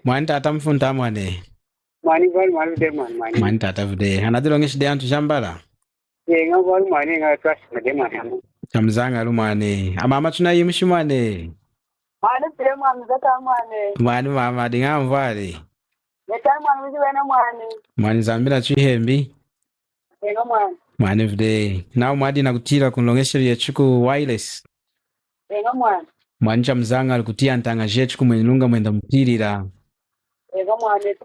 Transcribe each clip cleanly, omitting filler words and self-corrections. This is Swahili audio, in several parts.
Mwani tata mfunta mwane. Mwani de mwani. Mwani tata vide. Anadilongeshi de antu shambala. Nga mwani nga trust de mwani. Chamzanga lu mwani. Amama tunayimushi mwane. Mwani de mwani zata mwani. Mwani mama dinga mvali. Neta mwani wiziwena mwani. Mwani zambila chuhembi. Nga mwani. Mwani vide. Na mwadi na kutila kunlongeshi ya chuku wireless. Nga mwani. Mwani chamzanga lukutia antanga jechuku mwenye lunga mwenda mtilila. Nga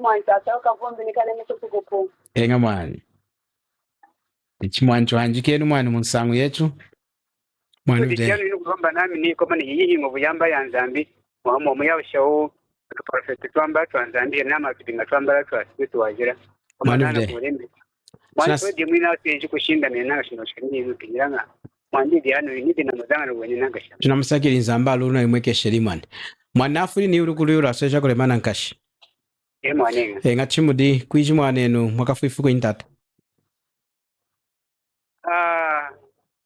mwani tata ukavumbi nikale nikutukupu. Nga mwani. Ichi mwani chuhanjikenu mwani munsangu yechu. Mwani vide. Kujikenu inu kufamba nami ni kama ni hihi mvuyamba ya nzambi. Mwamu ya ushawu. Tuprofeti tuamba tuanzambia nama kipinga tuambala tuasibitu wajira. Mwani vide. Mwani kwa jimwina watu kushinda menanga shinoshikini inu kijiranga. Mwani diano inidi na mzanga na uwenye nanga shamba. Tunamusakiri nzamba aluna imweke sherimani. Mwani afuri ni urukulu aseja kulemana nkashi. Mwani nga chimudi kuiji mwanenu mwakafuifu kwa intata.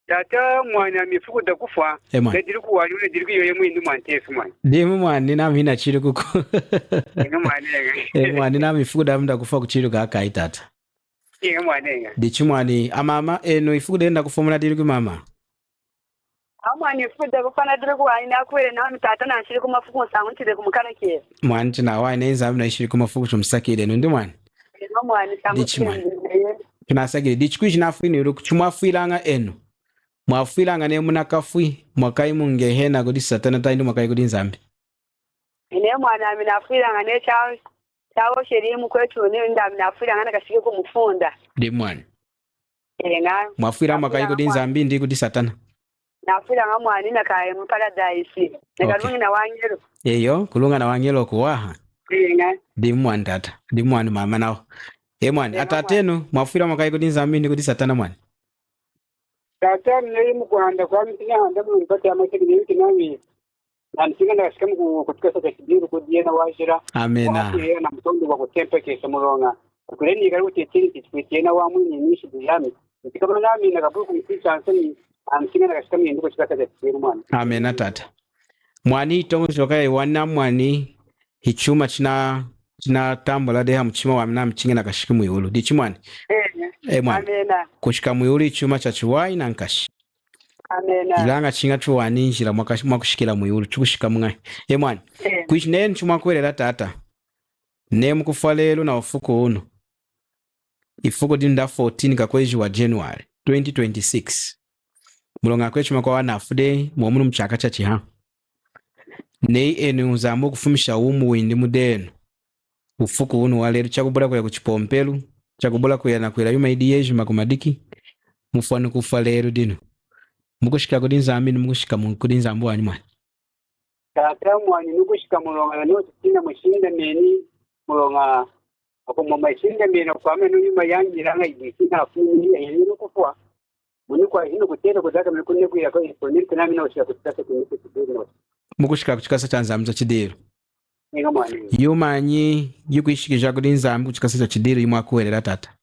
Tata mwana mifuko da kufa. Ndiriku wali ule ndiriku yoye mwindi mwantefu mwani. Ndimu mwani na mina chiri kuku. Mwani mwani na mifuko da mda kufa kuchiri kaka itata. Mwani Dichi mwani amama eno ifuko da enda kufa muna ndiriku mama. Mwani ifuko da kufa na ndiriku wali na kuwele na mtata na nshiri kumafuko nsangu ntide kumukana kie. Mwani tina wai na inza mna ishiri kumafuko chumusakire nundi mwani. Mwani Dichi mwani. Tunasakire dichi kuishi na afui ni uruku chumuafuilanga eno. Mwafuilanga ne muna kafui mwakai mungehena kudi satana taindu mwakai kudi nzambi. Ine mwana aminafuilanga ne chawo sherimu kwetu ni nda aminafuilanga na kashike kumufunda. Di mwani. Nga. Mwafuilanga mwakai kudi nzambi ndi kudi satana. Nafuilanga mwani na kaya mparadise. Nakalungi na wangelo. Eyo kulunga na wangelo kuwaha. Nga. Di mwani tata. Di mwani mama nao. Mwani atatenu mwafuilanga mwakai kudi nzambi ndi kudi satana mwani. Tata nili mkuanda kwa mtina anda mpati ya machini nili nami na mtinga na kasikamu kutuka sasa kidiru kudiena wajira. Amena. Na mtondo wa kutempe kesa mulonga. Kuleni karibu tetini kitikwetiena wa mwini nishi bujami. Mtikabana nami na kabuku kumtisa ansani mtinga na kasikamu yendu kutuka sasa kidiru mwani. Amena tata. Mwani itongo shoka wana mwani hichuma china tambula deha mchima wa mna mchinga na kashiki muyulu. Dichi mwani? Mwani. Amena. Kushika muyulu ichuma cha chuwai na nkashi. Amena. Ilanga chinga chuwani njila mwakushikila muyulu. Chukushika mwani. Mwani. Kuishi nene chumakwele la tata. Nemu kufalelu na ufuku uno. Ifuku dinda 14 kakweji wa January 2026. Mulonga kwechu makwa wanafude mwamunu mchaka cha chiha. Nei enu uzamu kufumisha umu windi mudenu. Ufuku uno waleru chakubula kwa kuchipompelu. Chakubula kuya na kuya yuma idiyeju makumadiki. Mufwanu kufaleru dinu. Mukushika kudinza amini mukushika kudinza ambu wani mwani. Tata mwani nukushika mulonga nosi tina mwishinda meni mulonga. Ako mwishinda meni kwa menu yuma yangi langa idisi na afuni ya hinu kufua. Muni kwa hinu kutera kudaka mlikune kuya kwa iponirika nami na ushika kutikasa kunise kudiru nosi. Mukushika kuchikasa chanza mza chidiru. Mwani. Yumanyi yukuishikisha kudinza ambu kuchikasa chidiru yuma kuwelera tata.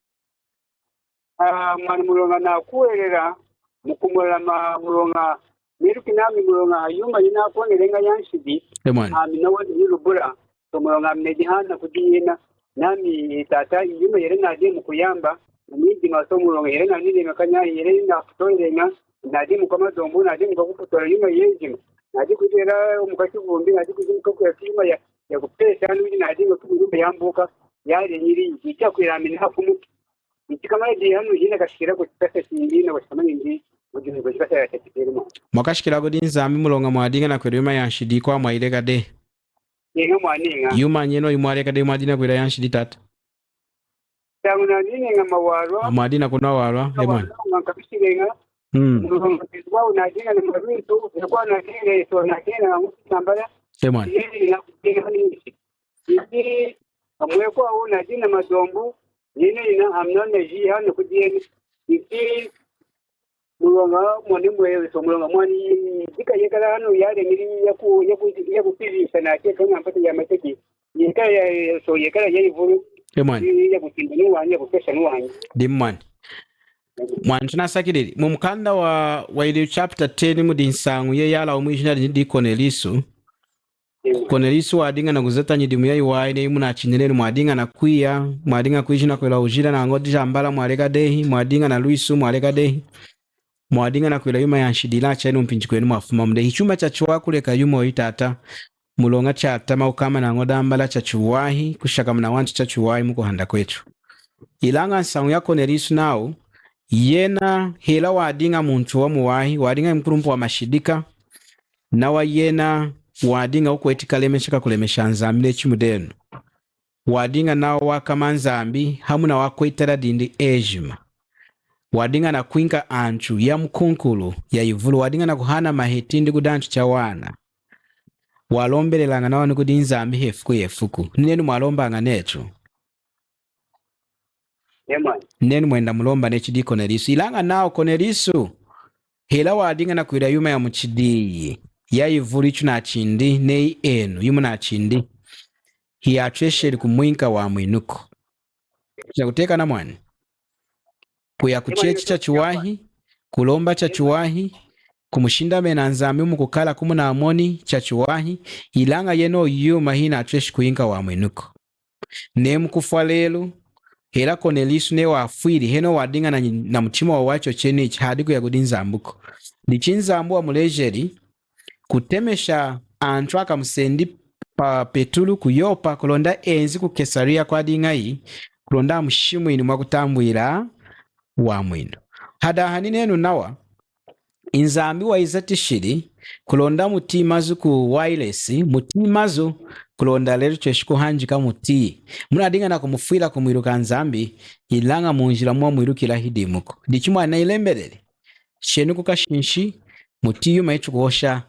Mwani mulonga na kuwelera mukumula mulonga miruki nami mulonga yuma yina kone lenga yanshidi. Mwani. Minawadi nilubura. So mulonga mnedihana kudiyena. Nami tata yuma yerena adi mukuyamba. Midi maso mulonga yerena nile makanya yerena kutoilenga. Nadi mukama dombu nadi mukakuputola yuma yejima. Nadi kutera mukasi vumbi nadi kuzimkaku ya kima ya kupesa nudi nadi mukuma yambuka. Yale nyiri icha kuiramina hakumu. Ichikama edi hanu hina kashikira kuchikasa chingine washamani ndi. Mwakashikila kudinza ambi mulonga mwadinga na kwele yuma yanshidi kwa mwaileka de. Mwaninga. Yuma nyeno yumwaleka de mwadina kwele yanshidi tata. Tanguna nini nga mawarwa. Mwadina kuna warwa. Mwani. Mwakabishilenga. Mwakabishilenga unadinga na maruitu. Kwa nadinga iso nadinga nambala. Mwani. Isi mwekwa unadinga madombu. Nini ina amnone jii hanu kudieni. Isi mulonga mwani mwewe so mulonga mwani dika yekala hano yale ngiri yaku pizisa na keka ngampata ya mateki yekala so yekala yaivulu mwani yakutinda nuwanyi yakupesha nuwanyi mwani mwani tunasakiriri mu mukanda wa ili chapter 10 mudi nsangu ye yala umwijinali ndi Cornelisu Cornelius wadinga na kuzeta nyidimu ya iwaine imuna chinenenu mwadinga na kuya mwadinga kuijina kwela ujira na ngodi jambala mwalega dehi mwadinga na Luisu mwalega dehi mwadinga na kwela yuma ya nshidila chenu mpinchi kwenu mwafuma mde hichuma chachuwa kuleka yuma oitata mulonga chata maukama na ngoda ambala chachuwahi kushaka mna wanchi chachuwahi muko handa kwetu ilanga nsangu ya Cornelius nao yena hela wadinga muntu wa muwahi wadinga mkurumpu wa mashidika na wa yena wadinga uko etikalemeshaka kulemesha nzambi nechimudenu wadinga nao wakama nzambi hamuna wakwetara dindi ejima wadinga na kuinka anchu ya mkunkulu ya ivulu wadinga na kuhana mahetindi kudanchu cha wana walombelelanga nawo nikudi nzambi hefuku yefuku nenu mwalombanga necho nenu mwenda mulomba nechidi Cornelius ilanga nao Cornelius hela wadinga na kuira yuma ya muchidiyi ya ivulu ichu na chindi nei enu yumu na chindi hiyachwesheri kumwinka wa mwinuko chakuteka na mwani kuya kuchechi cha chuwahi kulomba cha chuwahi kumushinda mena nzambi mukukala kumuna amoni cha chuwahi ilanga yeno yuma hina achweshi kuinka wa mwinuko ne mkufwa lelu hela Cornelius ne wafwiri heno wadinga na mchima wa wacho cheni hadiku ya kudinza ambuko lichinzambu wa mulejeri kutemesha antwaka msendi pa Petulu kuyopa kulonda enzi ku Kesaria kwa dingai kulonda mshimu ini mwakutambwira wa mwino hada haninenu nawa inzambi wa izatishiri kulonda mutimazu ku wireless mutimazu kulonda lero cheshiku hanjika muti munadinga na kumufwira kumwiruka nzambi ilanga munjira mwa mwirukira hidimuko dichimwa na ilembelele shenu kukashinshi mutiyu maichu kuosha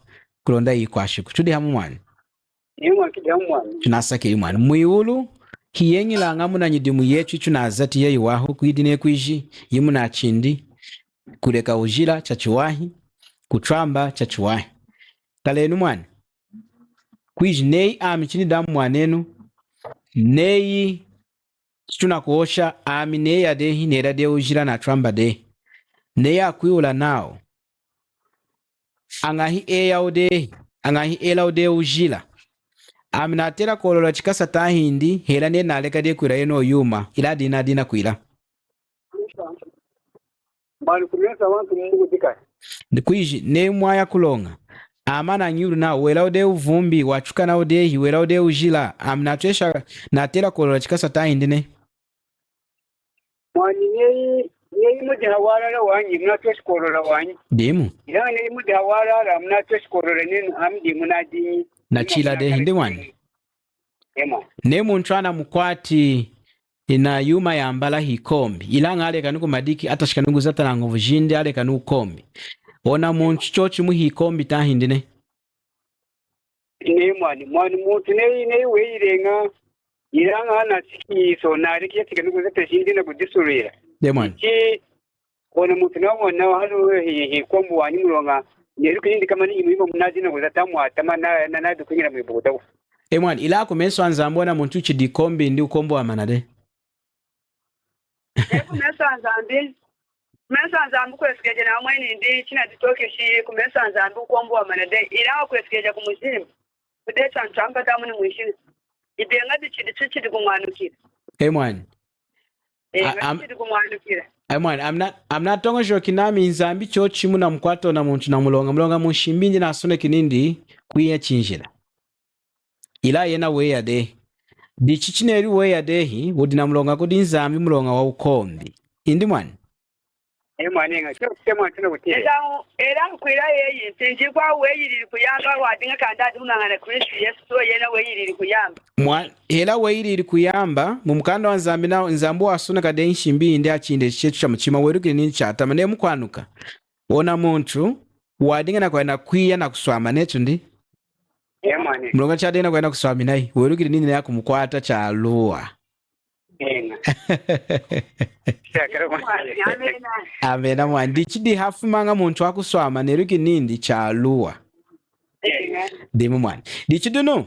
kulonda yikwashiku tudi hamu mwani tunasake imwani mwiulu hiyengi langa muna nyidimu yechu ichu na azati ye iwahu kuidine kuiji yimu na chindi kuleka ujira chachuwahi kutramba chachuwahi kalenu mwani kuiji nei ami chini damu mwanenu nei chituna kuosha ami nei adehi nera de ujira na tramba de nei akuiula nao angahi eya udehi angahi ela ude ujira amina tera kololo chikasa tahindi hela ne naleka de kuira yeno yuma ila dina kuira mali kumesa wantu mungu dika ndikuiji ne mwaya kulonga amana nyuru na wela ode uvumbi wachuka na ode hi wela ode ujila amina twesha na tera kololo chikasa tahindi ne mwani nei mudi hawara wanyi mna twesha kololo wanyi demu ila nei mudi hawara mna twesha kololo nenu amdi munadini na chila de hindi wani ne muntwana mukwati ina yuma ya mbala hikombi ilanga aleka nuku madiki atashika nungu zata na nguvu jindi aleka nuku kombi ona muntu chochi mu hikombi ta hindi ne mwani mutu nei weirenga ilanga na siki so na riki ya tika nuku zata jindi na kudisurira de mwani ona mutu na wana halu hikombu wani mulonga neruku hindi kama ni imuima munazi na kuzata muatama na dukunyira mwibukudawu mwani ila kumeso anzambo na muntu chidi kombi ndi ukombo wa manade kumesa nzambu kwesigeje na mweni ndi china ditokeshi kumesa nzambu ukombo wa manade ila kwesigeje kumuzimu kudeta ntamba tamu ni mwishini ibenga chidi kumwanukira mwani chidi kumwanukira mwani amna tongo shoki nami nzambi chochi muna mkwato na muntu na mulonga mushimbinji na asone kinindi kuiya chinjira ila yena weya de dichichineri weya dehi wudina mulonga kudi nzambi mulonga wa ukombi indi mwani mwani nga chema tuna kutire era nkwira yeyi tinji kwa weyiriri kuyamba wadinga kandadi unangana Kristo Yesu so yena weyiriri kuyamba mwani hela weyiriri kuyamba mumukanda wa nzambi na nzambu wasuna kade nshimbi indi achinde chetu cha mchima werukiri nini chata mane mukwanuka ona muntu wadinga na kwa na kuya na kuswama netu ndi mulonga chadena kwenda kuswami nayi werukiri nini yako mukwata cha luwa amena mwandi chidi hafumanga muntu akuswama neruki nindi cha luwa demu mwani dichiduno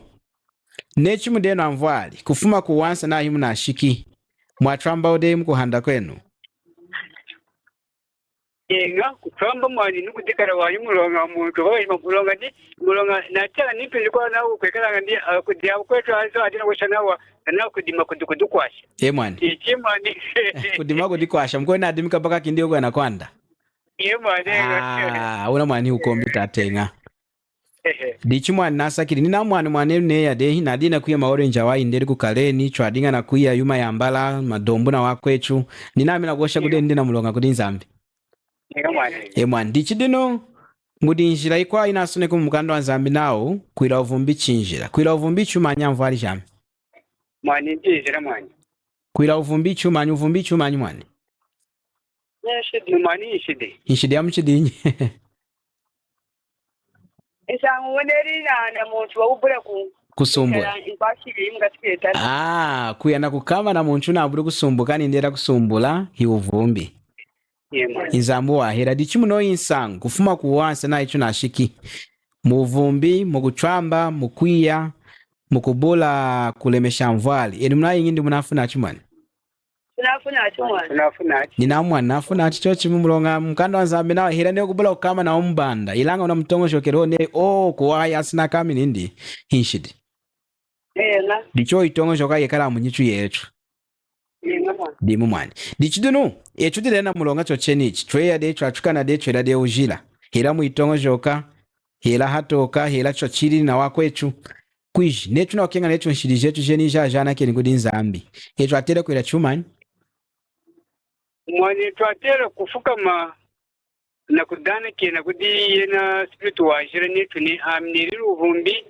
nechi mudeno amvwali kufuma kuwansa na himu na shiki mwatramba ode mkuhanda kwenu Yenga kutamba mwani nukudikara wanyu mulonga muntu wae mulonga na tala nipe kwa na ukwekala ngandi kudia kwetu azo adina kushanawa na kudima kudukwasha mwani ichimani kudima kudikwasha mkona adimika baka kindio kwa nakwanda mwani una mwani ukombi tatenga dichi mwani nasakiri nina mwani ne ya dehi na dina kuya maorenje wa inderi ku kaleni chwadinga na kuya yuma yambala madombu na wakwechu nina mina gosha kudendi na mulonga kudinzambi mwani dichi dino ngudinjira ikwa inasune ku mukando wanzambi nawo kwira uvumbi chinjira kwira uvumbi chumanya mvali jam mwani ndijira mwani kwira uvumbi chumanya mwani nshidi mwani inshidi ya mchidinyi Isangu weneri na muntu wabura kusumbula kuyana kukama na muntu nabura kusumbuka nindera kusumbula hiuvumbi inzambu wahera dichi muno insangu kufuma kuwansa na icho nashiki muvumbi mukuchamba mukwiya mukubula kulemesha mvali eni muna ingindi munafuna chimwana nafuna chicho chimulonga mkando wanzambi nawe hira ne kubula ukama na umbanda ilanga una mtongo shokero ne kuwaya asina kami nindi hinshidi dicho itongo shoka yekala munyichu yechu dimu mwani dichidunu echudile na mulonga chochenichi tweya de chachukana de chwela de ujila hira muitongo joka hira hatoka hira chochiri na wakwechu kwishi nechu na wakenga nechu nshidi jetu jeni jana keni kudi nzambi echu atele kwela chumani mwani twatera kufukama na kudana kena kudi yena spiritu wajira netu ni amniriru uvumbi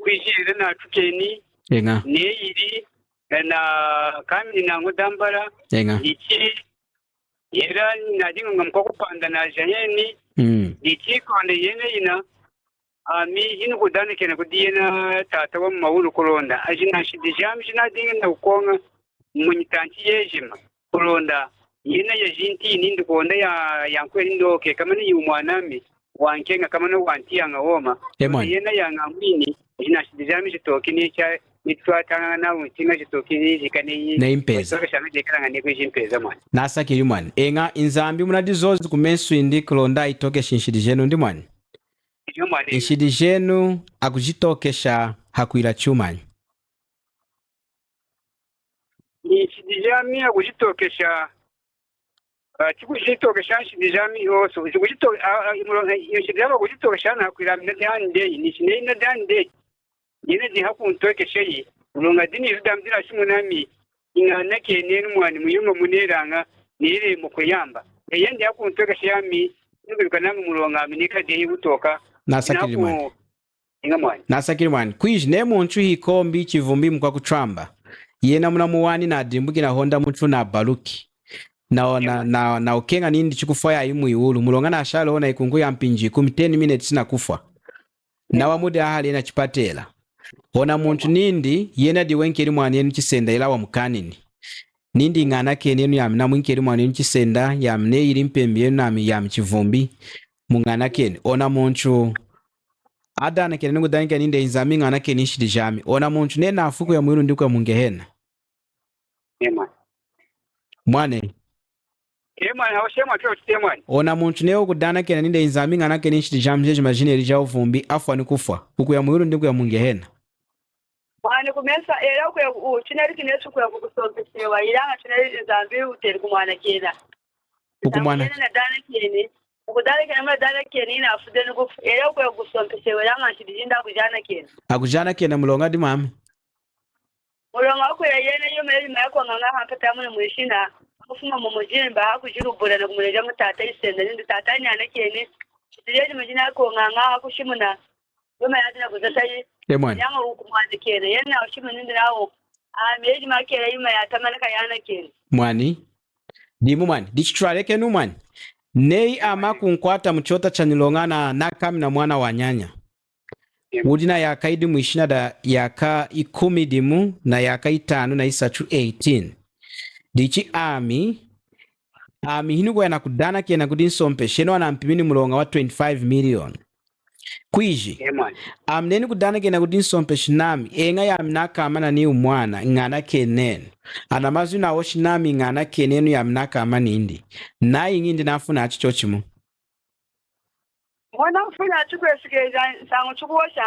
kwijira na tukeni ne iri na kami na ngudambara ichi ira nadinga ngamkoko panda na jayeni ichi konde yene ina ami inu kudana kena kudi yena tata wa mawulu kulonda ajina shidijam jina dinga na ukonga munyitanchi yejima kulonda yena ya jinti nindi konda ya nkweli ndoke kama ni umwanami wankenga kama no wantia ngawoma yena ya ngamini jina shidijam jitoki ni cha nitwatanga na untinga jitoki jikani na impeza shana jikana ngani kujimpeza mwana nasa kiri mwana enga inzambi munadi zozi kumesu indi kulonda itoke shinshidi jenu ndi mwana inshidi jenu akujitokesha hakuila chumani inshidi jami akujitokesha chikujitokesha inshidi jami oso inshidi jami akujitokesha na hakuila mnadande nishine inadande yene di hakuntokesha yi ulonga dini yudamdira shimunami ingana kenenu mwani muyuma muneranga nire mukuyamba yende hakuntokesha yami nubirukana mulonga minika de utoka nasakiri mwani kwishi ne muntu hikombi chivumbi mkwa kuchamba yena muna muwani na adimbuki na honda muntu na baluki na ukenga nindi chikufaya imu iulu mulonga na ashalo ona ikungu ya mpinji 10 minutes na kufa na wamude ahali na chipatela ona muntu nindi yena diwenkeri mwani yenu chisenda ila wa mkanini nindi ngana kenenu yami na mwinkeri mwani yenu chisenda yami ne ili mpembi yenu yami chivumbi mungana keni ona muntu adana keni nungu danika ninde inzami ngana keni ishidi jami ona muntu nena afuku ya mwiru ndikuwa mungehena mwane ona muntu neo kudana keni ninde inzami ngana keni ishidi jami jeji majine elija uvumbi afwa ni kufwa uku ya mwiru ndikuwa mungehena mwane kumesa era kwe chinari kinesu kwe kukusompeshewa ilanga chinari inzambi uteri kumwana kena ukumwana na dana keni ukudala kena dala kena ina afude nuku era kwe kusompeshewa ilanga shidijinda akujana kena mulonga di mami mulonga kwe yene yomeri mayako nganga hampata mune mwishina kufuma mumujimba hakujirubura na kumuleja mutata isenda nindi tata nyana kene shidireji mujina ko nganga hakushimuna yoma yadina kuzatai yanga ukumwana kene yana washimu nindi nawo meji makere yuma yatamanaka yana kene mwani dimu mwani dichitwale kenu mwani nei ama kunkwata mchota chanilongana na kami na mwana wa nyanya udina yaka idi mwishina da yaka 10 dimu na yaka 5 na isachu 18 dichi ami hinu kwa yana kudana kia na kudinsompe sheno wana mpimini mulonga wa 25 million Kwiji. Amneni kudana kena kudin sompeshi nami. Enga ya mnaka amana ni umwana. Ngana kenen. Anamazu na woshi nami ngana kenenu ya mnaka amani indi. Na ingindi nafuna achichochimu. Mwana mfuna achikwesikiza sangu chukuosha.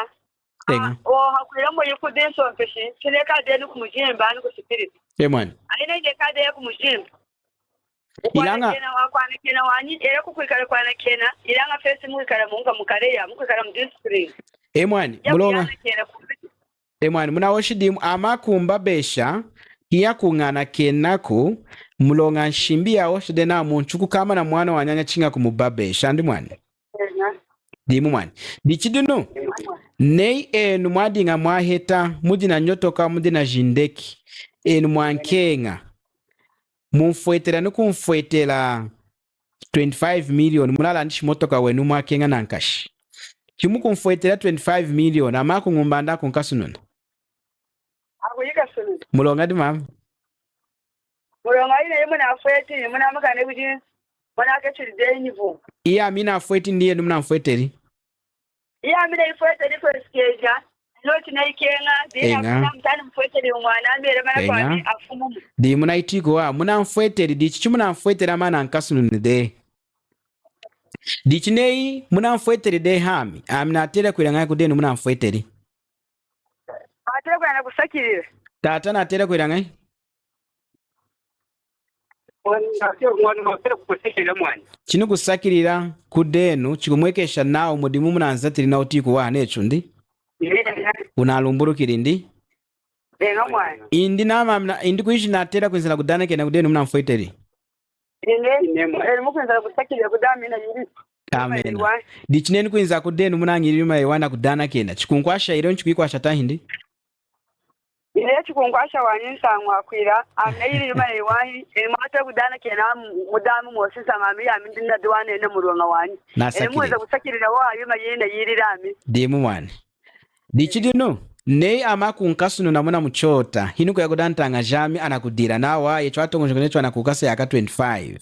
Hakuya mo yikudin sompeshi. Chineka denu kumujimba anu kusipiri. Mwani. Aina ije kade ya kumujimba. Ilanga wakwana kena wani era kukwikala kwana kena ilanga fesi mwikala munga mukareya mukwikala mu district mwani mulonga mwani muna washidimu amakumba besha iya kungana kenako mulonga nshimbi ya washide na munchuku kama na mwana wanyanya chinga kumubabesha ndi mwani dimu mwani dichidunu nei enu mwadinga mwaheta mudina nyotoka mudina jindeki enu mwankenga mumfuetela nukumfuetela 25 million mulala ndishi motoka wenu mwakenga nankashi chimu kumfuetela 25 million ama kungumbanda kunkasununa akuyika sununa mulonga di mama mulonga ine yemuna afueti yemuna makane kuti mwana akechilide nivo iya mina afueti ndiye ndumuna mfueteli iya mina ifueteli kwesikeja noti na ikenga dina mtani mfueteli umwana mbere mana kwani afumu di muna itiko wa muna mfueteli di chichi muna mfueteli amana nkasununi de di chinei muna mfueteli de hami amina atele kuilangaya kudenu muna mfueteli atele kuilangaya kusakirira tata na atele kuilangaya chino kusakirira kudenu chikumwekesha nao mudimu muna nzatili na utiko wa nechu ndi unalumburukiri ndi indi nama indi kuishi natera kwenzela kudana kena kudenu muna mfueteli mukwenzela kusakirira kudama ina yiri amen dichineni kwinza kudenu muna ngirima yewana kudana kena chikunkwasha ilo nchikuikwasha tahindi ile chikunkwasha wanyinsangu akwira amna yirima yewahi mata kudana kena mudamu mosisa mami ya mindina duwane ene mulonga wani mweza kusakirira wa yuma yina yirirami dimu mwani dichidino nei amakunkasunu namuna muchota hinu kwa kudantanga jami anakudira nawa yecho atongonjonecho anakukasa yaka 25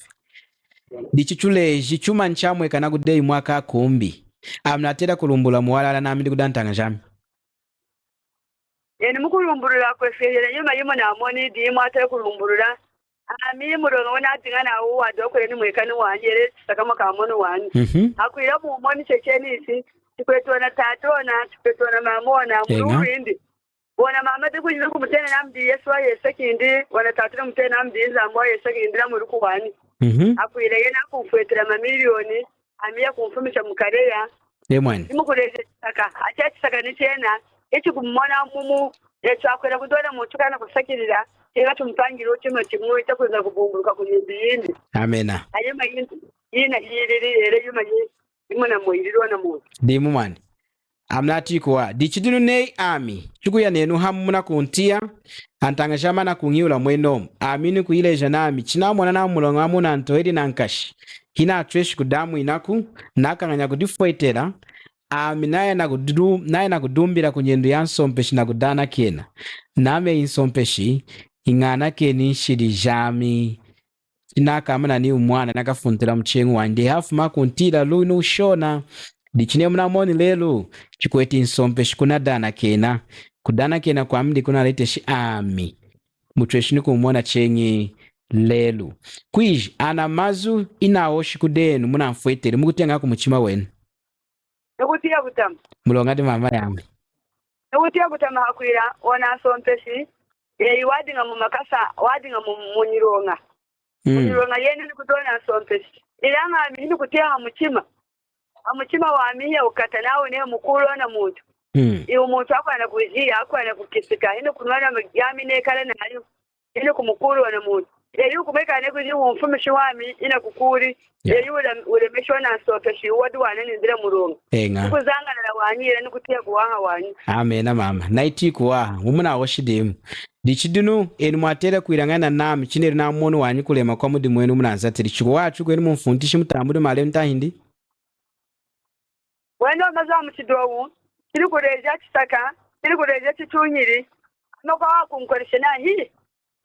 dichichuleji chuma nchamwe kana kudei mwaka kumbi amnatera kulumbula muwalala nami kudantanga jami yeni mukulumbulula kwefeyele yuma yuma namoni di mwatera kulumbulula ami mulonga wana atinga na uwa doko yeni mwekani wanjere sakama kamono wani akwira mumoni chechenisi chikwetona tatona chikwetona mamona mulurindi wana mama tikunyira kumutena namdi yesu wa yesekindi wana tatona mutena namdi nzambo yesekindi na muri kuwani akwira yena kumfwetera mamiliyoni amiya kumfumisha mukareya mwani imukuleze saka acha saka ni tena ichi kumona mumu yesu akwira kudona mutukana kusakirira ega tumpangira utima timwe takweza kubumbuluka kunyindi yindi amena ayema yina yiriri ere yuma yindi imana moyiriro na muntu dimu mwani amnatiko wa dichidinu nei ami chuku ya nenu hamu muna kuntia antanga shama na kungiula mweno amini kuileja nami china mwana na mulonga muna antoedi na nkashi hina atreshi kudamu inaku naka nganya kudifuetela ami naye na kudumbira kunyendu ya nsompeshi na kudana kena name insompeshi ingana keni shidi jami inaka amana ni umwana nakafuntila mchengu wandi hafu makuntila lu inu shona dichine muna moni lelu chikweti nsompeshi kuna dana kena kudana kena kwa mdi kuna leteshi ami mutweshini kumona chengi lelu kwiji ana mazu inaoshi kudenu muna mfueteli mukutenga kumuchima wenu nekutia kutama mulongati mama yambi nekutia kutama hakwira wana nsompeshi yeyi wadinga mumakasa wadinga munyironga munyironga yene nikutona nsompeshi ilanga amini kutia amuchima wamiya ukata nawe ne mukulu na muntu iwo muntu akwana kujia akwana kukisika ino kunwana magyami nekala nayo ino kumukulu na muntu yeyu kumeka ne kuji umfumishi wami ina kukuri yeyu ulemeshwa na nsompeshi wadu wanene ndira mulonga kuzangana na wanyira nikutia kuwanga wanyi amena mama naitiko wa umuna washidemu dichidunu eni mwatera kuirangana nami chineri na mono wanyi kulema kwa mudi mwenu munazatiri chiko wachu kweni mumfundishi mutambudu male ntahindi wendo maza muchidowu kiri kureja chisaka kiri kureja chichunyiri noko wakunkoresha na hii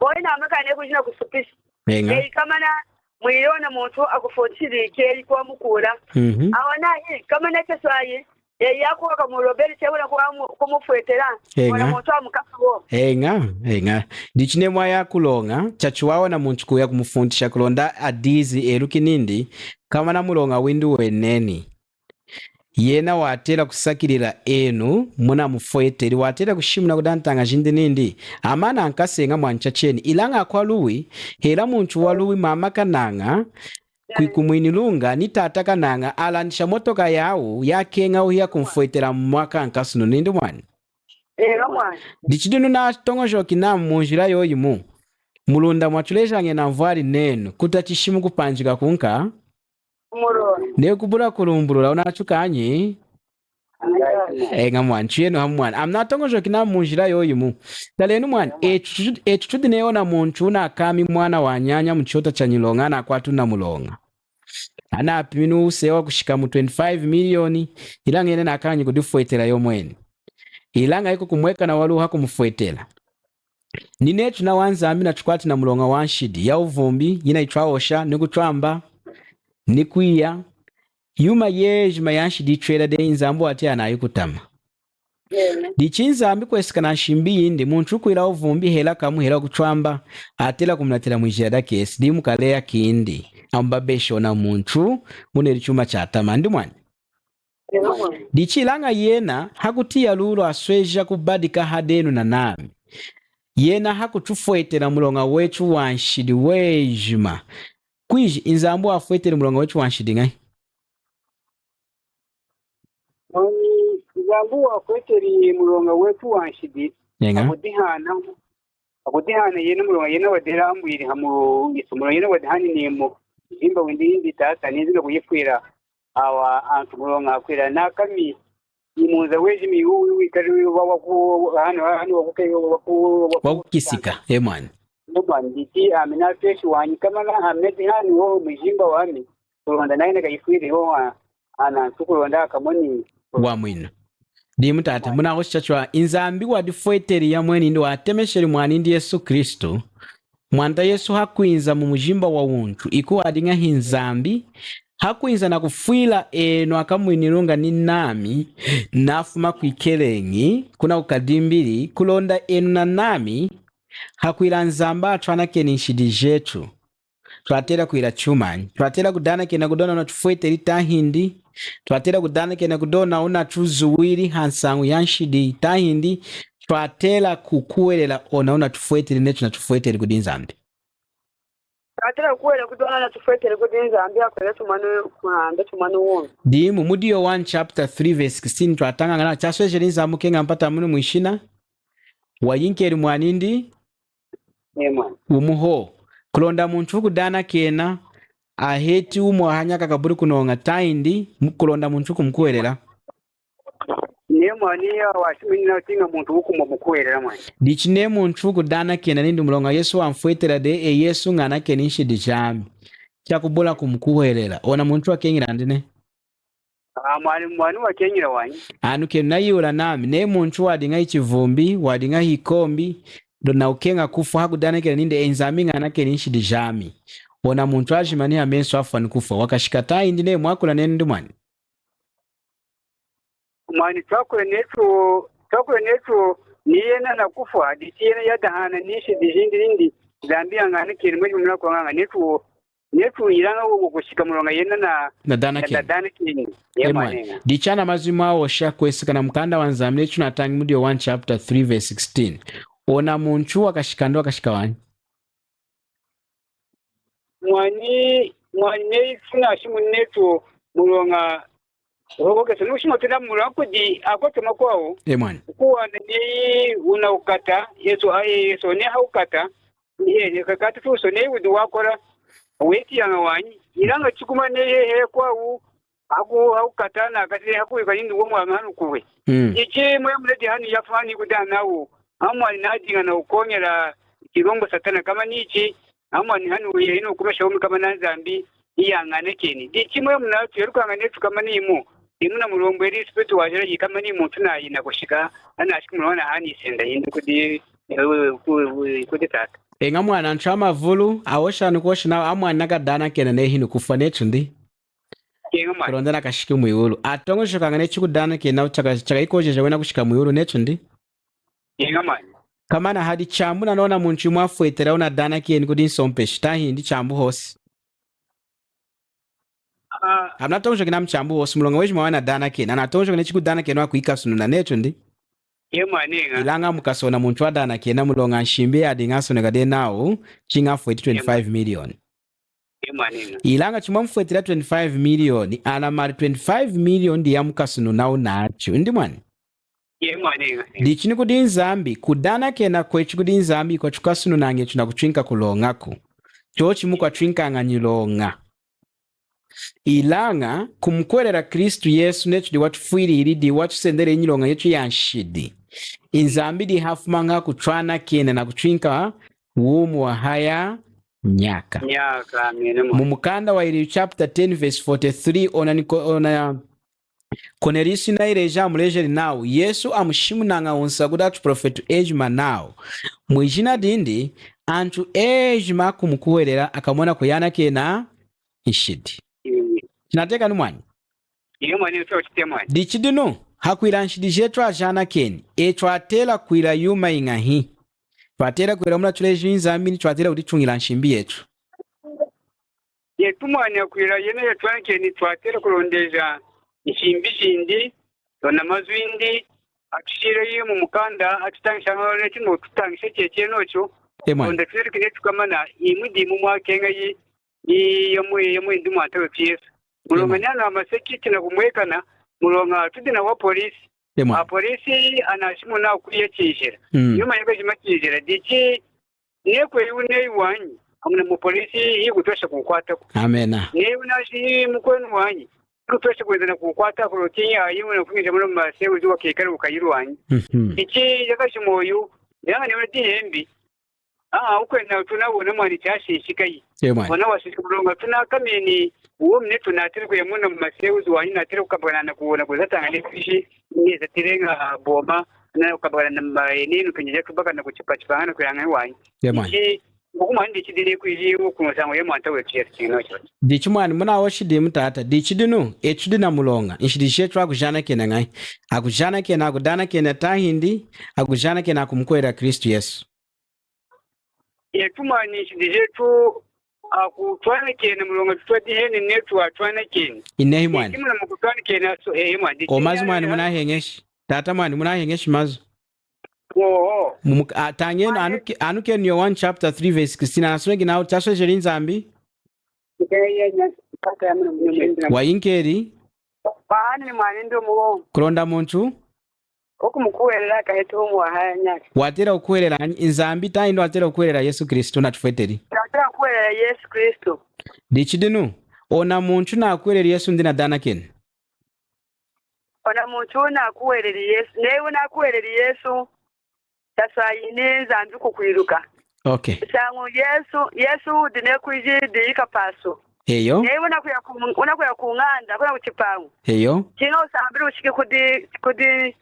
boina amakane kujina kusupisha ei kamana mwiriona muntu akufotiri keri kwa mukura awana hii kamana keswayi yako kamulobeli chebula kumufwetera mwana muntu amukafo enga dichine mwa yakulonga chachuwawo na muntu kuya kumufundisha kulonda adizi erukinindi kama na mulonga windu weneni yena watela kusakilira enu muna mufweteri watela kushimuna kudantanga jindi nindi amana ankasenga mwancha cheni ilanga kwa luwi hela muntu waluwi mama kananga kumwinilunga ni tata kananga alandisha motoka yawu yakenga uhiya kumfwetera mwaka ankasuno nindi mwani mwani dichidinu na tongojo kinamu munjira yoyimu mulunda mwachuleshange na mvwali nenu kutachishimu kupanjika kunka ne kubula kulumbulula unachukanye enga mwani chiyenu hamwani amnatongojo kinamu munjira yoyimu talenu mwani echuchudi neona muntu na kami mwana wa nyanya mchota chanyilonga na kwatu na mulonga ana apiminu usewa kushika mu 25 milioni ilanga ene nakanyi kudifwetela yomweni ilanga iko kumweka na waluha kumfwetela ninetu na wanzambi na chukwati na mulonga wanshidi ya uvumbi yina itwaosha nikutwamba nikwiya yuma yejima yanshidi itrela de inzambu ati anayikutama dichinzambi kwesika na shimbi indi muntu kuila uvumbi hela kamu hela kutwamba atela kumnatela mwijada kesi di mukalea kindi ambabesho na muntu muneri chuma cha tamandi mwani dichilanga yena hakutia lulu asweja kubadika hadenu na nami yena hakutufwetela mulonga wechu wanshidi wejima kwiji inzambu afwetele mulonga wechu wanshidi ngai inzambu afwetele mulonga wechu wanshidi akudihana yena mulonga yena wadera ambwiri hamu isumulonga yena wadihani nemo imba windi tata niziga kuyifwira awa antu mulonga akwira nakami imuza weji mihu ikari waku hano wakukisika emani nditi amina peshi wanyi kama na amedi hani wo mjimba wami kulonda naina kaifwiri ho ana tukulonda kamoni wa mwino di mutata muna oshachwa inzambi wadifweteri ya mweni ndi watemesheri mwani ndi Yesu Kristo mwanda Yesu hakuinza mu mujimba wa untu ikuwa adinga hinzambi hakuinza na kufwila eno akamwinilunga ni nami nafuma kuikelengi kuna ukadimbili kulonda eno na nami hakuila nzamba atwana keni nshidi jetu twatera kuila chumani twatera kudana kena kudona na tufweteri tahindi twatera kudana kena kudona una tuzuwiri hansangu ya nshidi tahindi twatera kukuwelela ona tufweteri netu na tufweteri kudinzambi atera kuwela kudona na tufweteri kudinzambi akwela tumanu wonu dimu mudio 1 chapter 3 verse 16 twatanga ngana chaswejeri nzambu kenga mpata munu mwishina wayinkeri mwanindi umuho kulonda muntu kudana kena aheti umu ahanyaka kaburi kunonga taindi kulonda muntu kumkuwelela nemwani washimini na tinga muntu huku mkuwelela mwani dichine muntu kudana kena nindi mulonga Yesu amfwetela de Yesu ngana kenishi dijami chakubula kumkuwelela ona muntu wakengira ndine mwani wakenyira wanyi anu kena yula nami ne muntu wadinga ichivumbi wadinga hikombi dona ukenga kufa hakudana kena ninde enzami ngana kenishi dijami ona muntu ajimani amenso afa nikufa wakashikata indine mwakula nende mwani mwani twakwe netu niyena na kufa ditiyena yadahana nishi dijindi zambia ngani kiri mweji muna kwa nganga netu ilanga ugo kushika mulonga yena na dana kini dichana mazima osha kwesika na mkanda wanzami netu na tangi mudio 1 chapter 3 verse 16 ona muntu wakashikando wakashika wani mwani neifuna shimu netu mulonga rogoke sinu shimu tena mulonga kudi akotema kwao mwani kuwa ni unaukata yesu ne haukata ye kakati fuso ne wudu wakora weti yanga wanyi ilanga chukuma ne he kwao haukata na kati hakuika yindi wo mwanganu kuwe ichi mwe mleti hani yafani kudanawo amwani najinga na ukonyela kirongo satana kama nichi amwani hani uye ino kumesha umi kama nanzambi iyangane keni ichimwe mnatu yerukanga netu kama nimu imuna mulombo eri sipetu wajira yikama nimu tunayina kushika ana ashikumuona hani isenda yindi kudi tata enga mwana nchama vulu awosha nukoshina amwani nakadana kena nehinu kufa netu ndi kulonda nakashike muyulu atongo shokanga nechikudana kena chakaikojeja wena kushika muyulu necho ndi kamana hadi chambu nanaona muntu mwafwetera unadana keni kuti nsompeshi tahindi chambu hosi amna tongo shokena mchambu hosi mulonga wechi mwana dana keni anatongo shokena chikudana keni wakuika sununa necho ndi ilanga mukasona muntu wadana kena mulonga nshimbe adinga soneka de nawo chingafweti 25 million ilanga chimwamfwetera 25 million ana mari 25 million ndi yamukasunu nawo nacho ndi mwani ndichini kudi nzambi kudana kena kwechi kudi nzambi kwa chukasunu nange chuna kuchwinka kulongako chochi mukwa chwinka nganyilonga ilanga kumkwerera Kristu Yesu necho di watufwiriri di watusendere nyilonga yetu yanshidi inzambi di hafumanga kuchwana kena na kuchwinka umu wa haya nyaka mumukanda wa iri chapter 10 verse 43 ona konerisi na ireja mulejeri nawo Yesu amushimunanga onsa kuda profetu ejima nawo mwijina dindi antu ejima kumukuwerera akamona kuyana kena ishidi chinateka numwani dichidino hakwira nshidi jetu ajana keni atela kwira yuma ingahi twatera kwira muna tuleji nzambi twatera utichungira nshimbi yetu yetumanya kwira yene yetwankeni twatera kulondeja nshimbi shindi tona mazwindi atushire mu mukanda atutangisha ngone tino tutangisha cheche nocho onda turekene tukamana imudi mu mwakenga yamwe ndi mwatawe Yesu mulonga nyana amaseki na kumwekana mulonga tudina wa polisi polisi anashimuna kuyechishira nyuma yako jimakishira dichi nekwe yune wanyi amuna mu polisi yigutosha kukwata amena ne unashi mukwenu wanyi kutosha kwenda kukwata kurotinya yuna kunyija muno masewu ziwa kekara ukayirwanyi dichi yakashimoyu yanga ne wati hembi ukwenda tunabona mwani cyashishikaye bona washishika bulonga tunakameni uwo mne tunatiri kuya muno masewu ziwa natiri ukabana na kuona kuzatanga nefishi neza tirenga boma na ukabana na maeneno kenye kubaka na kuchipachipana kuyanga wanyi dichi nguma ndi chidine kwiji ukunosango yemwanta wechiya kino cyo dichi mwani muna washidi mutata dichi dinu echudina mulonga inshidishe twa kujana kena ngai akujana kena akudana kena tahindi akujana kena akumkwera Kristu Yesu yetumani chidije tu akutwana kena mulonga tutwati hene netu atwana kena inehi mwani kimuna mukutwana kena so mwani omazi mwani muna hengeshi tata mwani muna hengeshi mazu tangeno anuke niyo 1 chapter 3 verse 16 anaswegi nao chaswe jeri nzambi wainkeri Paani mwani ndo muo kulonda muntu okumukuwerera kaheto mu wahanya watera ukuwerera nzambi taindo watera ukuwerera Yesu Kristo natufeteri watera kuwerera Yesu Kristo dichidinu ona muntu na akuwerera Yesu ndina dana ken ona muntu na akuwerera Yesu newe na akuwerera Yesu tasayine nzambi kukwiruka okay sangu Yesu dine kwiji dika paso heyo newe unakuya kunganda kuna kuchipangu heyo kino sambiri ushike kudi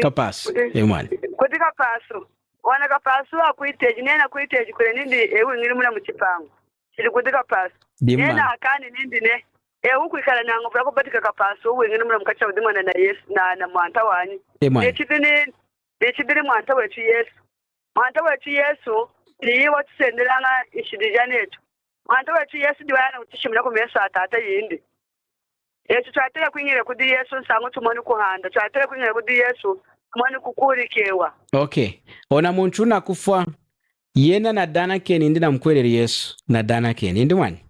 kapaso emwani kudi kapaso wana kapaso akuiteji nena kuiteji kule nindi ewe ngiri muna muchipangu chili kudi kapaso nena akani nindi ne ewe kuikala nango brako batika kapaso uwe ngiri muna mkacha udimana na Yesu na mwanta wanyi emwani nechidini mwanta wetu Yesu niyi watusendelanga ishidija netu mwanta wetu Yesu diwana utishimila kumesa atata yindi Yesu twatera kwinyira kudi Yesu nsango tumoni kuhanda twatera kwinyira kudi Yesu tumoni kukurikewa okay ona muntu na kufwa yena na dana keni ndi na mkwerera Yesu na dana keni ndi mwani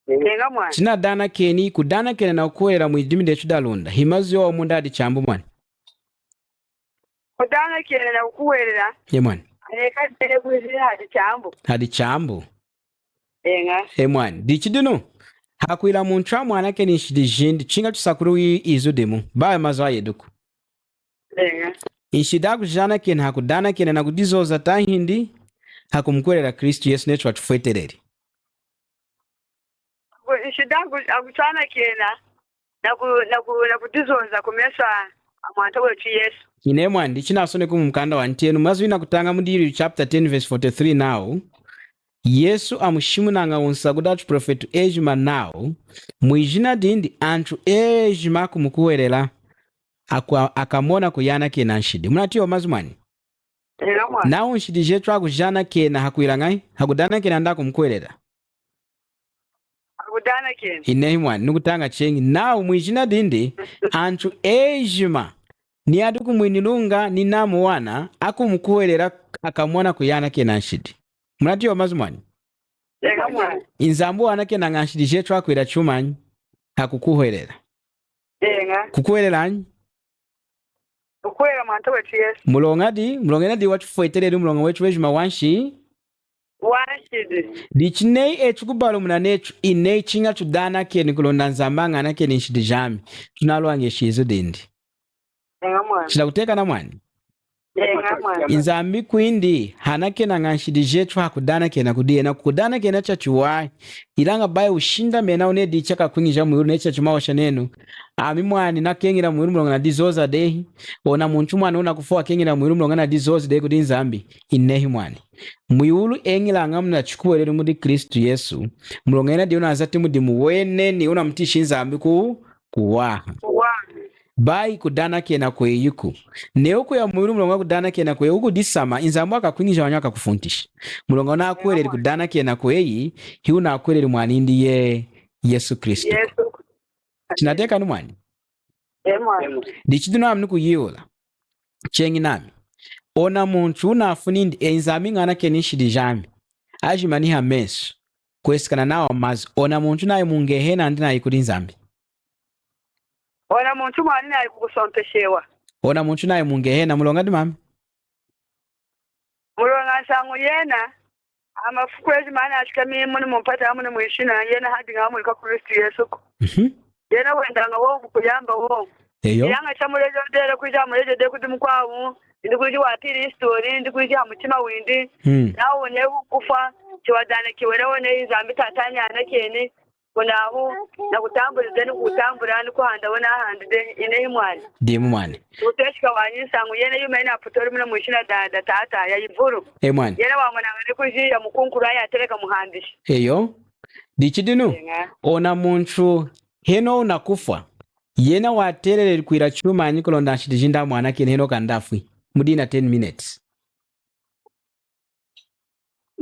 nenga mwani china dana keni kudana keni na ukwerera mwijimi ndechu dalunda himazi yo munda adi chambu mwani kudana keni na ukuwerera ye mwani aneka tere kwizira hadi chambu nenga mwani dichidino hakwila muntu amwana keni nshidijindi chinga tusakuru izu demu bawe mazo yeduku inshida kujana keni hakudana keni na kudizoza tahindi hakumkwerera Kristu Yesu netu watufwetereri inshida kujana keni na kudizoza kumesa mwanta wetu Yesu ine mwandi china asone kumukanda wa ntienu mazu ina kutanga mudiri chapter 10 verse 43 now Yesu amushimunanga unsaguda atu profetu ejima nao mwijina dindi antu ejima kumukuwerela akamona kuyana kena nshidi munatiyo mazumani nao nshidi jetu akujana kena hakuilangai hakudana kena nda kumukuwerela hakudana kena inehi mwani nukutanga chengi nao mwijina dindi antu ejima ni adu kumwinilunga ni namu wana akumukuwerela akamona kuyana kena nshidi munatiyo mazumani inzambu wanake na nganshidi jetu akwira chumanyi hakukuhwerera kukuhwerera anyi kukwera mwanto wetu Yesu mulongadi watu fuetereri mulonga wetu wejuma wanshidi dichinei echukubalo munanechu inei chinga chudana keni kulonda nzambanga na keni nshidi jami tunalwange shizo dindi chidakuteka na mwani inzambi kwindi hanake na nganshidi jetu hakudana kena kudiena kudana kena chachuwai ilanga baye ushinda mena unedi chaka kwingisha mwiru necha chumawasha nenu mwani na kengira mwiru mlonga na dizoza dehi ona muntu mwani una kufuwa kengira mwiru mlonga na dizoza dehi kudi nzambi inehi mwani mwiulu engila ngamu na chukuwelelu mudi Kristu Yesu mlonga ina di una azati mudi muwene ni una mtishi nzambi kuwaha bai kudana kena kwe yuku neuku ya mwiru mlonga kudana kena kwe uku disama inzambu akakwingisha wanyaka kufuntisha mlonga na akweleli kudana kena kwe hiu na akweleli mwanindi Yesu Kristu chinateka ni mwani dichidu nami nuku yiola chengi nami ona muntu unafunindi enzami ngana keni nshidi jami ajimani hamesu kwesikana nawa mazi ona muntu na imungehena andi na ikudi nzambi ona muntu mwani na kukusompeshewa ona muntu na imungehena mulonga di mami mulonga sangu yena amafukwezi mani ashikami muni mumpata muni mwishina yena hadi ngamu ika Kristu Yesu yena wendanga wogu kuyamba wogu yanga chamulejo dele kuja mulejo de kuti mukwawu ndi kuti watiri history ndi kuti hamutima windi nawo ne kufa chiwadane kiwerewone izambi tatanya anakeni kunahu na kutambula deni kutambula ni kuhanda wona hande ine mwani ndi mwani uteshika wanyisangu yene yume ina putori muna mwishina dada tata ya ivuru mwani yene wamwana ngani kujia mukunkuru ya tereka muhandishi dichidinu ona muntu heno unakufa yena waterere kwira chuma nyikolo ndashidijinda mwana kene heno kandafwi mudina 10 minutes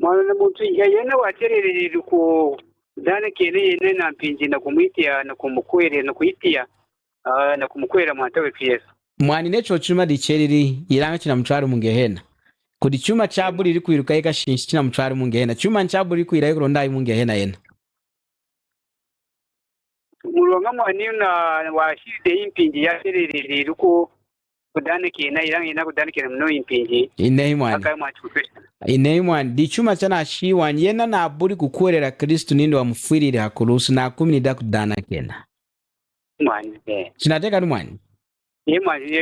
mwana muntu yena waterere ku dana kene yene na mpinji na kumwitia na kumukwere na kuitia na kumukwera mwantawe Yesu mwani necho chuma dicheriri ilanga china mtwari mungehena kudi chuma chabuli iri kwiruka ika shinshi china mtwari mungehena chuma nchabuli iri kwira iko ndai mungehena yena mulonga mwani na washide impinji ya terere ruko kudana kena ilanga ina kudana kena mno impinji inehi mwani di chuma chana shiwa yena na aburi kukuwerera Kristu nindo wa mfwiriri hakulusu na kumini da kudana kena mwani chinateka ni mwani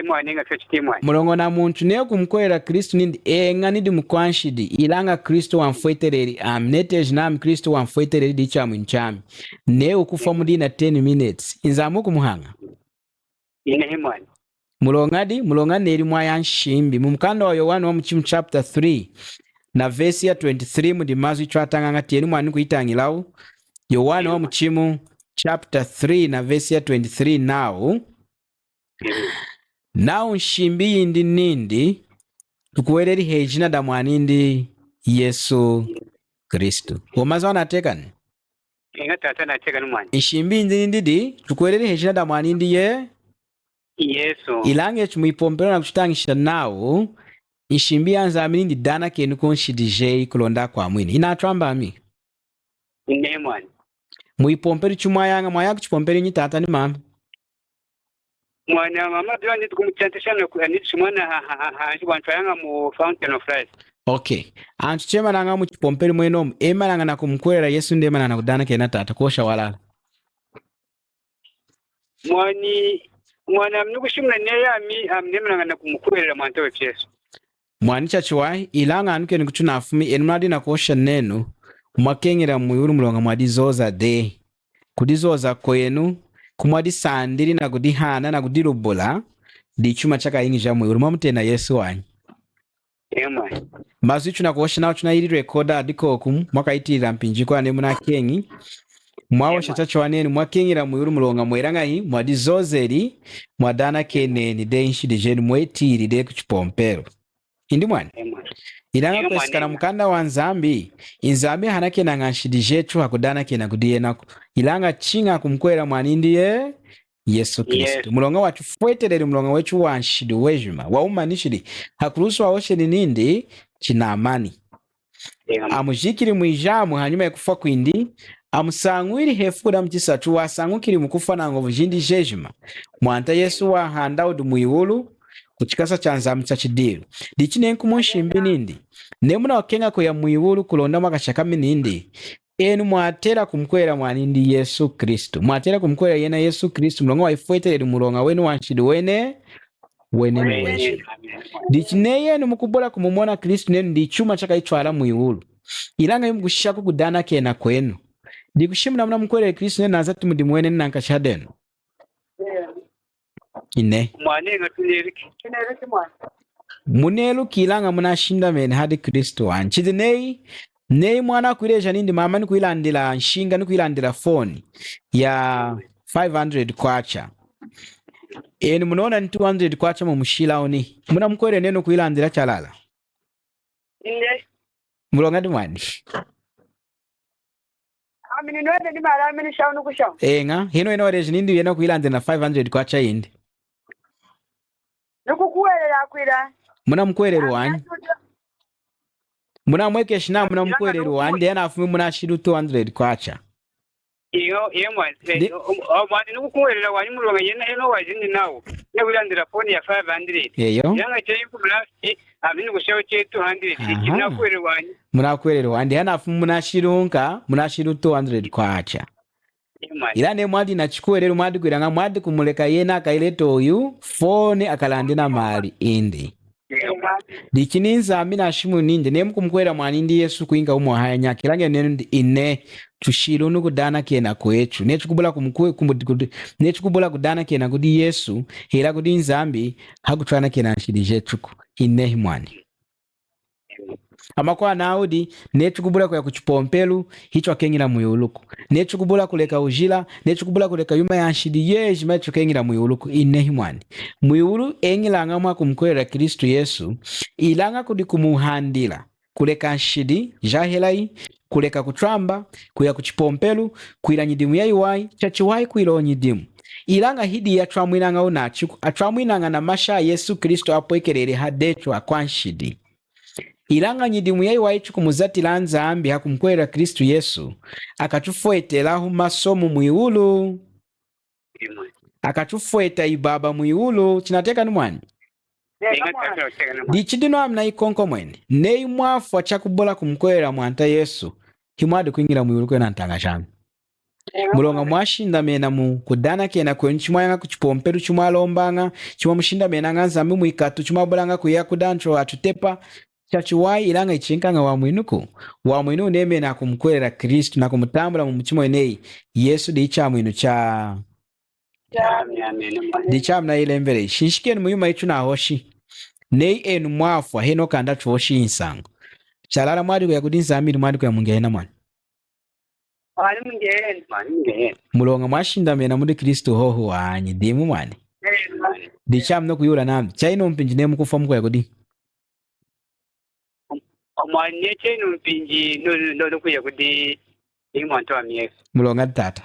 mwani nga chochiti mwani mulongo na muntu neo kumkuwerera Kristu nindi enga nidi mkwanshidi ilanga Kristu wa mfwetereri amneteji nami Kristu wa mfwetereri di chamu nchami neo kufa mudina 10 minutes inzamu kumuhanga inehi mwani mulonga neri mwaya nshimbi mumkanda wa Yohana wa mchimu chapter 3 na verse ya 23 mudimazu icho atanganga tieni mwani kuitangilau Yohana wa mchimu chapter 3 na verse ya 23 now nshimbi yindi nindi tukuwereri hejina da mwanindi Yesu Kristu omazo anatekani inga tata natekani mwani nshimbi yindi nindi di tukuwereri hejina da mwanindi Yesu ilange chumuipompero na kuchitangisha nawo nshimbi anza amini dana kenu konshidije kulonda kwa mwini inatwamba ami ine mwani muipompero chumwayanga mwaya kuchipompero nyi tata ni mama mwana mama bila ndi kumchantisha kwa ndi chumwana ha wanchayanga mu Fountain of Life okay antu chema nanga mu chipompero mweno ema nanga na kumkwera Yesu ndema na kudana kena tata kosha walala mwana mnukushimna neya ami amnemna na kumukwera mwantawe Yesu mwani chachiwai ilanga anuke nikuchuna afumi enumadi na kosha nenu umakengera muyuru mulonga mwadizoza de kudizoza kwenu kumwadi sandiri na kudihana na kudirubula di chuma chaka ingi ja muyuru mamutena Yesu wanyi Ema. Mazu chuna kuosha nao chuna ili rekoda adiko kum mwaka itirira mpinji kwa muna kengi mwawo shachacho waneni mwakengira muyuru mulonga mweranga hii mwadi zozeri mwadana keneni de inshi de jeni mwetiri de kuchipompero indi mwani ilanga kwesikana mukanda wa nzambi inzambi hanake na nganshidi jetu hakudana kena kudiye nako ilanga chinga kumkwera mwani ndiye Yesu Kristo. Yes. Mulonga wachu fwetelele mulonga wechu wanshidi wejuma waumanishidi hakurusu waoshe ni nindi china amani. Amujikiri mwijamu hanyuma ya kufa kwindi amusangwiri hefuda mchisatu wasangukiri mukufa na ngovu jindi jejuma mwanta Yesu wa handa udu muiwulu kuchikasa chanza mchachidiru dichine nkumunshimbi nindi nemuna wakenga kuya muiwulu kulonda makashakami nindi enu mwatera kumkwera mwanindi Yesu Kristo mwatera kumkwera yena Yesu Kristo mulonga waifwetelele mulonga wenu wanshidi wene mweshi dichine yenu mukubola kumumona Kristo nenu ndichuma chaka ichwala muiwulu ilanga yu mkushishaku kudana kena kwenu dikushimuna muna mkwere Kristo nenu nazati mudimwene nankashadenu ine mwanenga tuneriki munelu kilanga muna shinda mene hadi Kristo wanchidi nei mwana kuileja nindi mama ni kuilandila nshinga ni kuilandila phone ya 500 kwacha eni munaona ni 200 kwacha mumushila oni muna mkwere nenu kuilandila chalala inde mulonga di mwani amini nwede ni mara amini shaunu kushaunu enga hino ino reji nindi yena kuilandila 500 kwacha indi nukukuwelela akwila muna mkwerero wanyi muna mweke shina muna mkwerero wanyi dena afumi muna shidu 200 kwacha iyo mwani nukukuwelela wanyi mulonga yena eno wazindi nawo nekulandila phone ya 500 yeyo yanga chaiku mlasti amini kushawo che 200 china kuwele wanyi muna kwerero wanyi dena afumi muna shirunka muna shidu 200 kwacha ila ne mwadi na chikuwerero mwadi kuiranga mwadi kumuleka yena akaileto oyu phone akalandina mali indi dichini nzambi na shimu nindi nemu kumkwera mwanindi Yesu kuinga umo haya nyaki lange nenu ine tushilo nuku dana kena kwechu nechukubula kudana kena kudi Yesu hila kudi nzambi hakuchwana kena shidi jechuku ine himwani amakwa naudi nechukubula kwa kuchipompelu hicho akengira muyuluku nechukubula kuleka ujila nechukubula kuleka yuma ya nshidi yeji macho kengira muyuluku inehi mwani muyulu engilanga mwa kumkwera Kristu Yesu ilanga kudi kumuhandila kuleka nshidi jahilai kuleka kuchamba kuya kuchipompelu kuila nyidimu ya iwai chachiwai kuilo nyidimu ilanga hidi ya chwamwinanga unachiku achwamwinanga na masha Yesu Kristu apoikerere hadecho akwanshidi ilanga nyidimu yai waichu kumuzatila nzambi hakumkwera Kristu Yesu akachufuetela masomo mwiulu akachufueta ibaba mwiulu chinateka ni mwani dichidino amna ikonko mwene nei mwafu achakubola kumkwera mwanta Yesu himwadi kuingira mwiulu kwena ntanga shami mulonga mwashinda mena mu kudana kena kwenye chimwanga kuchipomperu chimwalombanga chimwa mushinda mena nga nzambi mwikatu chimwabolanga kuya kudancho atutepa chachiwai ilanga ichinkanga wa mwinu neme na kumkwera Kristu na kumutambula mumuchimo enei Yesu dicha mwinu cha dicha mna ile mbele shinshikeni muyuma ichu na hoshi nei enu mwafwa heno kanda choshi insango chalala mwadi kwa kudinza amiri mwadi kwa mungehena mwani mulonga mwashinda mena muri Kristu hoho wanyi dimu mwani dicha mna kuyula nambi chaino mpinjine mkufa mkwa kudi omwanye chenu mpinji no kuya kudi imwanto amyefu mulonga tata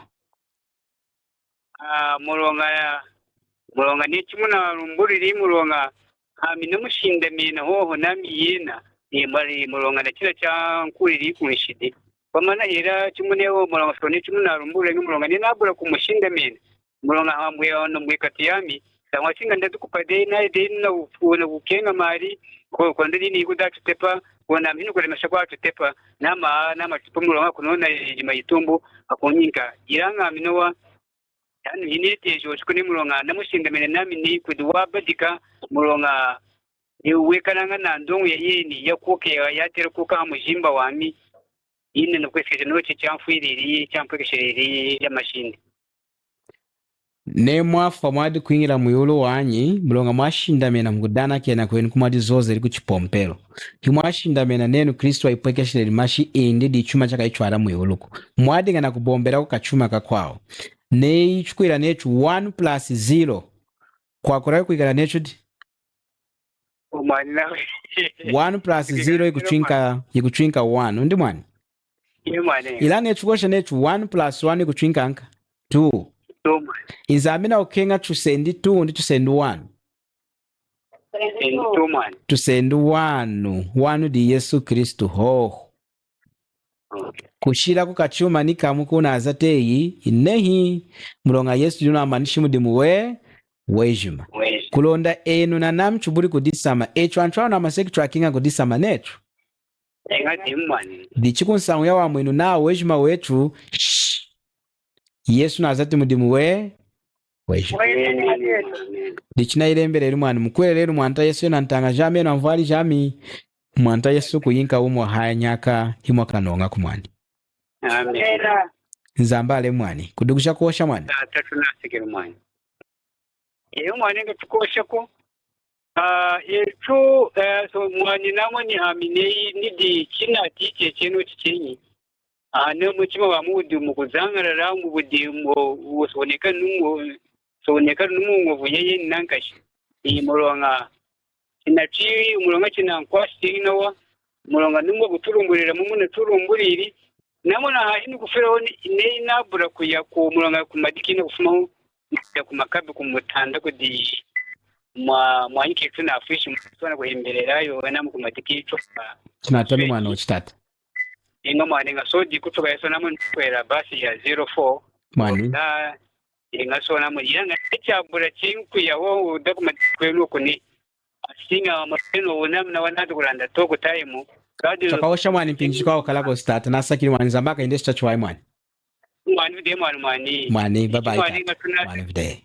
mulonga ni chimuna lumbuliri mulonga amine mushinda mena hoho nami yena imali mulonga na chila cha nkuliri kunshidi pamana era chimunewo mulonga skoni chimuna lumbuliri mulonga ni nabula kumushinda mena mulonga hamwe ono mwekati yami samwa chinga ndatukupadei na deni na kukenga mali kwa ndini ni kudachutepa wana mhinu kwa lemesha kwa tutepa nama tupo mulonga kunona itumbu akunyinka iranga minowa yani hinete jo chukuni mulonga namushinga mene nami ni kuduwa badika mulonga iwekananga na ndongo ya yini ya koke ya tere kuka mujimba wami ine no kwesike no chamfuiriri champekesheri ya mashindi ne mwafa mwadi kuingira muyulu wanyi mulonga mwashindamena mukudana kena kwenu kumati zoze liku chipompelo himwashindamena nenu Kristu aipwekeshele limashi indi di chuma chaka ichwara muyuluku mwadi ngana kubombera kukachuma kakwao ne ichukwira nechu 1 plus 0 kwa kurayo kuikala nechu di umwani nawe 1 plus 0 ikuchwinka 1 undi mwani ila nechu kosha nechu 1 plus 1 ikuchwinka anka 2 inzamina ukenga tusendi 2 ndi tusendi 1 tusendi 1 di Yesu Kristu ho kushira kukachuma ni kamu kunaza teyi inehi mulonga Yesu juna amanishi mudimu wejuma kulonda enu na namchu buri kudisama echu antwao na maseki trakinga kudisama nechu dichikunsangu ya wa mwenu na wejuma wetu Yesu nazati mudimu wejuma dichina ilembele lumwani mkwele lumwanta Yesu yona ntanga jami na mvali jami mwanta Yesu kuyinka umo haya nyaka himwa kanonga kumwani amen nzambale mwani kudugusha kuosha mwani tatu nasikira mwani mwani nga tukosha ko echo so mwani namwe ni hamine nidi china tiche cheno chichenyi ne muchima wa mudi mukuzangara mu budi mu soneka numu vuyeye nankashi mulonga inachi mulonga china kwasti nawa mulonga numu guturumburira mu mune turumburiri namona haini kufira ne nabura kuya ku mulonga kumadikina kufumaho ya kumakabi kumutanda kudi mwanyike tuna afishi mwana kuhembererayo namu kumadikito tunatami mwana uchitata inga mwani nga soji kutoka yeso namu nkwera basi ya 04 mwani inga so namu yanga echabura chinku ya wo udakumadikwenuo kuni singa mapeno unamu na wanadu kulanda toku taimu chakaosha mwani mpinjika wa kalako stata nasakiri mwani zambaka indesi chachuwai mwani mwani vide mwani mwani bye bye mwani vide